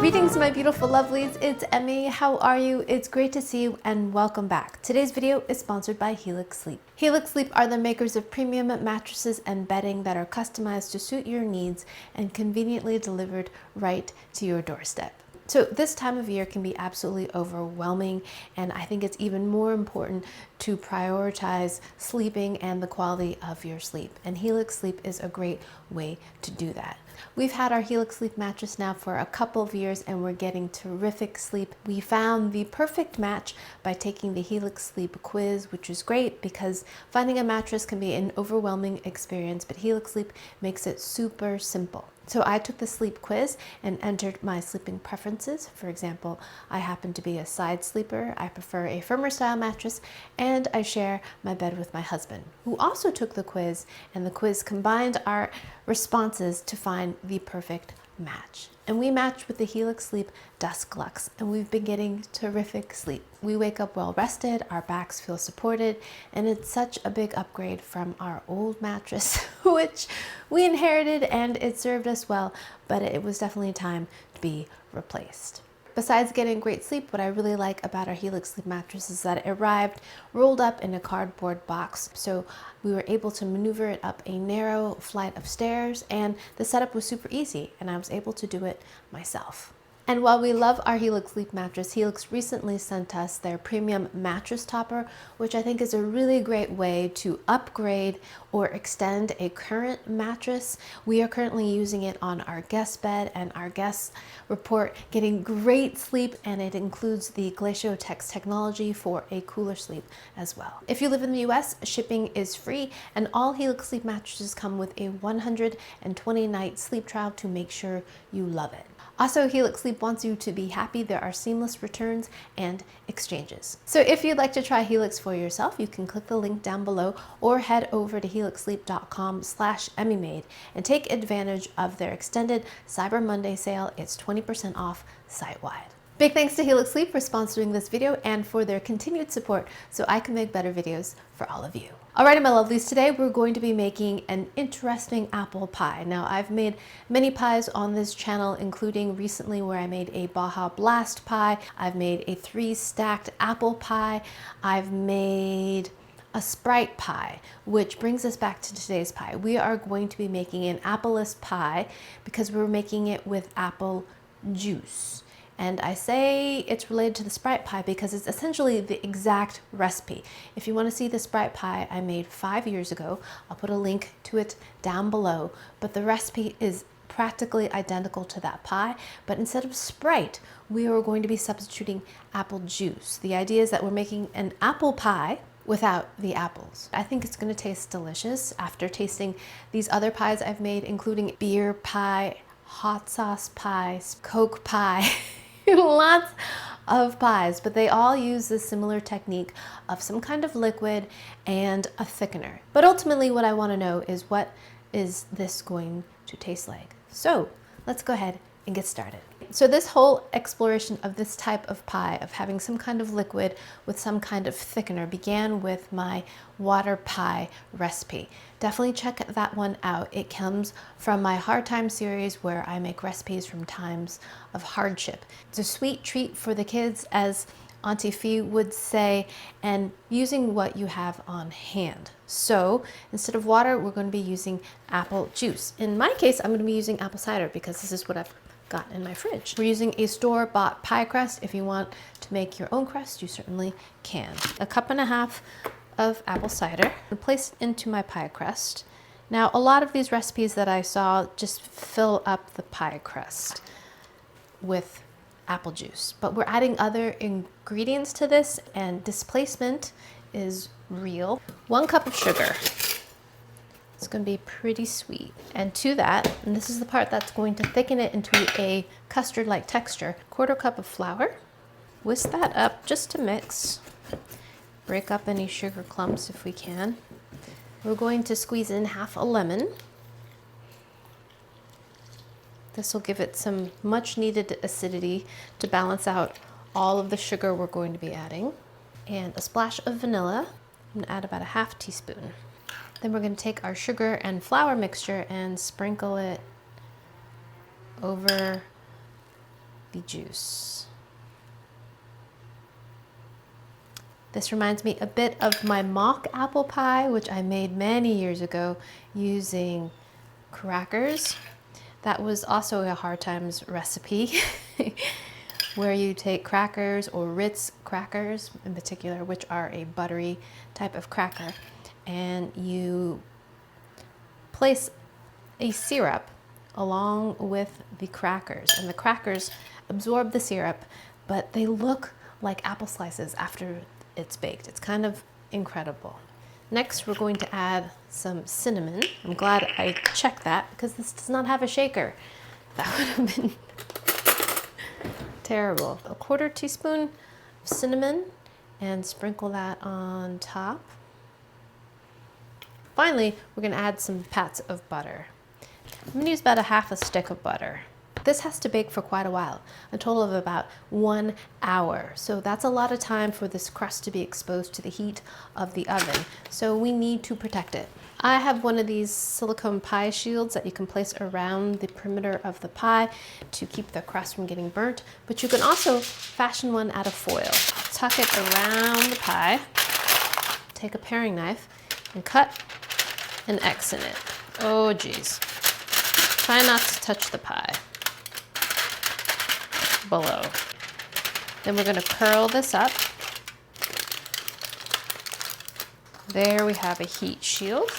Greetings, my beautiful lovelies. It's Emmy. How are you? It's great to see you and welcome back. Today's video is sponsored by Helix Sleep. Helix Sleep are the makers of premium mattresses and bedding that are customized to suit your needs and conveniently delivered right to your doorstep. So this time of year can be absolutely overwhelming, and I think it's even more important to prioritize sleeping and the quality of your sleep. And Helix Sleep is a great way to do that. We've had our Helix Sleep mattress now for a couple of years and we're getting terrific sleep. We found the perfect match by taking the Helix Sleep quiz, which is great because finding a mattress can be an overwhelming experience, but Helix Sleep makes it super simple. So I took the sleep quiz and entered my sleeping preferences. For example, I happen to be a side sleeper. I prefer a firmer style mattress, and I share my bed with my husband, who also took the quiz, and the quiz combined our responses to find the perfect match. And we matched with the Helix Sleep Dusk Luxe, and we've been getting terrific sleep. We wake up well rested, our backs feel supported, and it's such a big upgrade from our old mattress, which we inherited, and it served us well, but it was definitely time to be replaced. Besides getting great sleep, what I really like about our Helix Sleep mattress is that it arrived rolled up in a cardboard box. So we were able to maneuver it up a narrow flight of stairs, and the setup was super easy, and I was able to do it myself. And while we love our Helix Sleep mattress, Helix recently sent us their premium mattress topper, which I think is a really great way to upgrade or extend a current mattress. We are currently using it on our guest bed, and our guests report getting great sleep, and it includes the Glacial-Tex technology for a cooler sleep as well. If you live in the US, shipping is free, and all Helix Sleep mattresses come with a 120-night sleep trial to make sure you love it. Also, Helix Sleep wants you to be happy. There are seamless returns and exchanges. So if you'd like to try Helix for yourself, you can click the link down below or head over to helixsleep.com/emmymade and take advantage of their extended Cyber Monday sale. It's 20% off site-wide. Big thanks to Helix Sleep for sponsoring this video and for their continued support so I can make better videos for all of you. Alrighty, my lovelies, today we're going to be making an interesting apple pie. Now, I've made many pies on this channel, including recently where I made a Baja Blast pie. I've made a 3-stacked apple pie. I've made a Sprite pie, which brings us back to today's pie. We are going to be making an appleless pie because we're making it with apple juice. And I say it's related to the Sprite pie because it's essentially the exact recipe. If you want to see the Sprite pie I made 5 years ago, I'll put a link to it down below. But the recipe is practically identical to that pie, but instead of Sprite, we are going to be substituting apple juice. The idea is that we're making an apple pie without the apples. I think it's going to taste delicious after tasting these other pies I've made, including beer pie, hot sauce pies, Coke pie, lots of pies, but they all use this similar technique of some kind of liquid and a thickener. But ultimately what I want to know is, what is this going to taste like? So let's go ahead and get started. So this whole exploration of this type of pie, of having some kind of liquid with some kind of thickener, began with my water pie recipe. Definitely check that one out. It comes from my Hard Time series where I make recipes from times of hardship. It's a sweet treat for the kids, as Auntie Fee would say, and using what you have on hand. So instead of water, we're going to be using apple juice. In my case, I'm going to be using apple cider because this is what I've got in my fridge. We're using a store-bought pie crust. If you want to make your own crust, you certainly can. 1.5 cups of apple cider and place it into my pie crust. Now, a lot of these recipes that I saw just fill up the pie crust with apple juice, but we're adding other ingredients to this, and displacement is real. 1 cup of sugar. It's going to be pretty sweet. And to that, and this is the part that's going to thicken it into a custard-like texture, 1/4 cup of flour. Whisk that up just to mix. Break up any sugar clumps if we can. We're going to squeeze in half a lemon. This will give it some much needed acidity to balance out all of the sugar we're going to be adding. And a splash of vanilla. I'm going to add about 1/2 teaspoon. Then we're going to take our sugar and flour mixture and sprinkle it over the juice. This reminds me a bit of my mock apple pie, which I made many years ago using crackers. That was also a Hard Times recipe where you take crackers, or Ritz crackers in particular, which are a buttery type of cracker, and you place a syrup along with the crackers, and the crackers absorb the syrup, but they look like apple slices after it's baked. It's kind of incredible. Next, we're going to add some cinnamon. I'm glad I checked that because this does not have a shaker. That would have been terrible. A 1/4 teaspoon of cinnamon, and sprinkle that on top. Finally, we're going to add some pats of butter. I'm going to use about a 1/2 stick of butter. This has to bake for quite a while, a total of about 1 hour. So that's a lot of time for this crust to be exposed to the heat of the oven. So we need to protect it. I have one of these silicone pie shields that you can place around the perimeter of the pie to keep the crust from getting burnt, but you can also fashion one out of foil. Tuck it around the pie, take a paring knife, and cut an X in it. Oh geez. Try not to touch the pie below. Then we're going to curl this up. There we have a heat shield.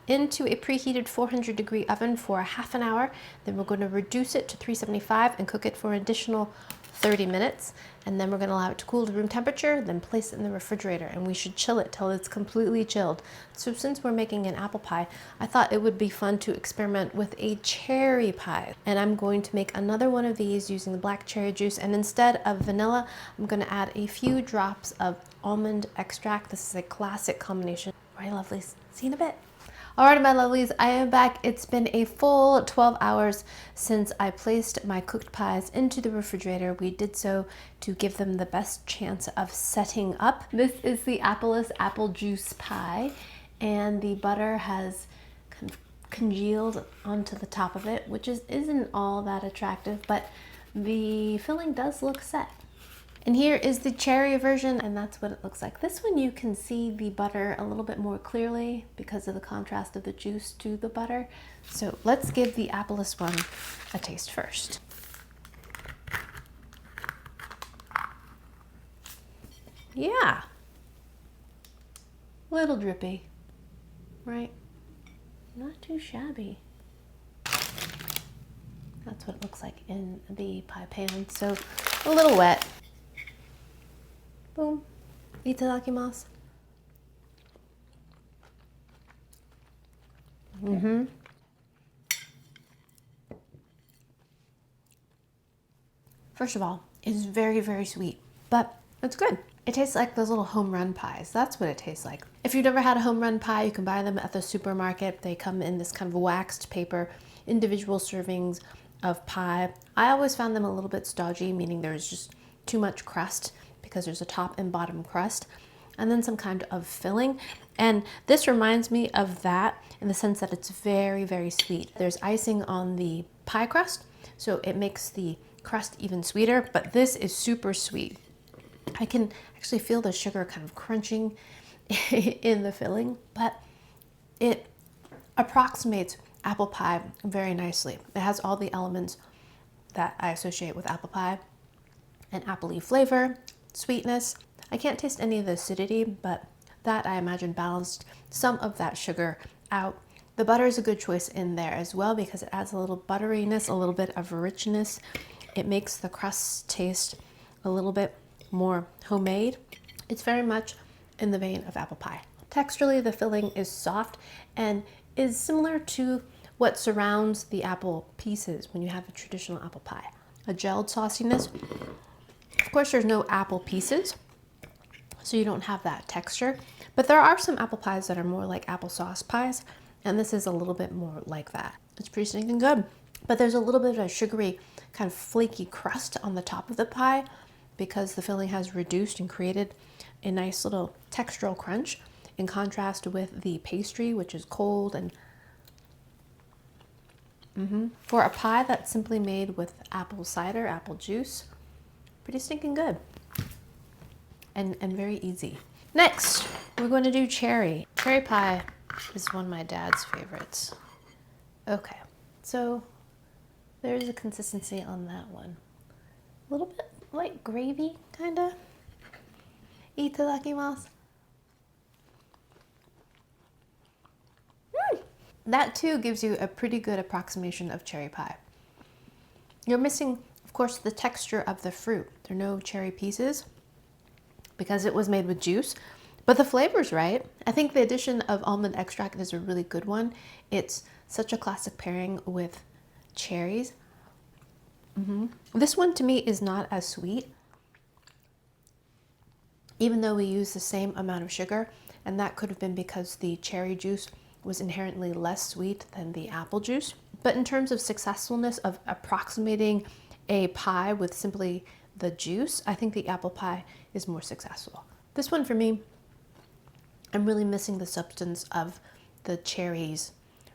Into a preheated 400-degree oven for 1/2 hour. Then we're going to reduce it to 375 and cook it for an additional 30 minutes. And then we're going to allow it to cool to room temperature, then place it in the refrigerator, and we should chill it till it's completely chilled. So since we're making an apple pie, I thought it would be fun to experiment with a cherry pie. And I'm going to make another one of these using the black cherry juice, and instead of vanilla, I'm going to add a few drops of almond extract. This is a classic combination. All right, lovelies, see you in a bit. All right, my lovelies, I am back. It's been a full 12 hours since I placed my cooked pies into the refrigerator. We did so to give them the best chance of setting up. This is the appleless apple juice pie, and the butter has kind of congealed onto the top of it, which isn't all that attractive, but the filling does look set. And here is the cherry version, and that's what it looks like. This one you can see the butter a little bit more clearly because of the contrast of the juice to the butter. So let's give the appleless one a taste first. Yeah, little drippy, right? Not too shabby. That's what it looks like in the pie pan. So a little wet. Boom. Itadakimasu. First of all, it's very, very sweet, but it's good. It tastes like those little home run pies. That's what it tastes like. If you've never had a home run pie, you can buy them at the supermarket. They come in this kind of waxed paper, individual servings of pie. I always found them a little bit stodgy, meaning there's just too much crust, because there's a top and bottom crust and then some kind of filling. And this reminds me of that in the sense that it's very, very sweet. There's icing on the pie crust, so it makes the crust even sweeter, but this is super sweet. I can actually feel the sugar kind of crunching in the filling, but it approximates apple pie very nicely. It has all the elements that I associate with apple pie: an appley flavor, sweetness. I can't taste any of the acidity, but that I imagine balanced some of that sugar out. The butter is a good choice in there as well because it adds a little butteriness, a little bit of richness. It makes the crust taste a little bit more homemade. It's very much in the vein of apple pie. Texturally, the filling is soft and is similar to what surrounds the apple pieces when you have a traditional apple pie. A gelled sauciness. Of course, there's no apple pieces, so you don't have that texture, but there are some apple pies that are more like applesauce pies, and this is a little bit more like that. It's pretty stinking good, but there's a little bit of a sugary, kind of flaky crust on the top of the pie because the filling has reduced and created a nice little textural crunch in contrast with the pastry, which is cold and For a pie that's simply made with apple cider, apple juice, pretty stinking good. And very easy. Next, we're going to do cherry. Cherry pie is one of my dad's favorites. Okay, so there's a consistency on that one. A little bit like gravy, kinda. Itadakimasu. That too gives you a pretty good approximation of cherry pie. You're missing, of course, the texture of the fruit. There are no cherry pieces because it was made with juice, but the flavor's right. I think the addition of almond extract is a really good one. It's such a classic pairing with cherries. This one to me is not as sweet, even though we use the same amount of sugar, and that could have been because the cherry juice was inherently less sweet than the apple juice. But in terms of successfulness of approximating a pie with simply the juice, I think the apple pie is more successful. This one for me, I'm really missing the substance of the cherries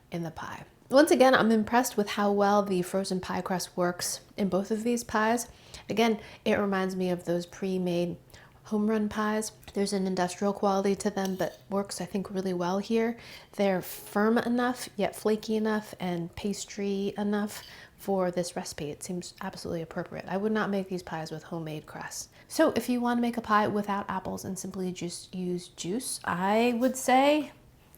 in the pie. Once again, I'm impressed with how well the frozen pie crust works in both of these pies. Again, it reminds me of those pre-made home run pies. There's an industrial quality to them, but works, I think, really well here. They're firm enough, yet flaky enough and pastry enough for this recipe. It seems absolutely appropriate. I would not make these pies with homemade crust. So if you want to make a pie without apples and simply just use juice, I would say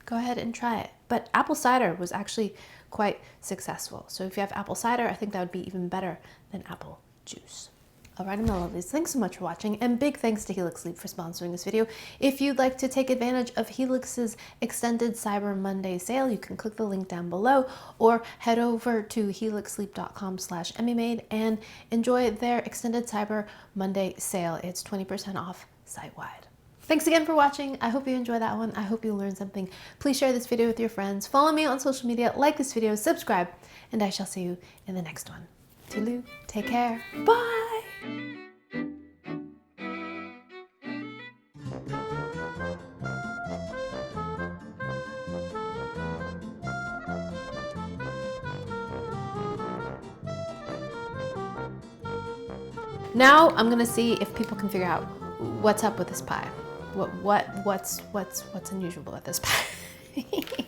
go ahead and try it. But apple cider was actually quite successful. So if you have apple cider, I think that would be even better than apple juice. Alright, my lovelies, thanks so much for watching, and big thanks to Helix Sleep for sponsoring this video. If you'd like to take advantage of Helix's extended Cyber Monday sale, you can click the link down below or head over to helixsleep.com/emmymade and enjoy their extended Cyber Monday sale. It's 20% off site-wide. Thanks again for watching. I hope you enjoyed that one. I hope you learned something. Please share this video with your friends. Follow me on social media, like this video, subscribe, and I shall see you in the next one. Toodaloo, take care, bye! Now I'm gonna see if people can figure out what's up with this pie. What's unusual about this pie?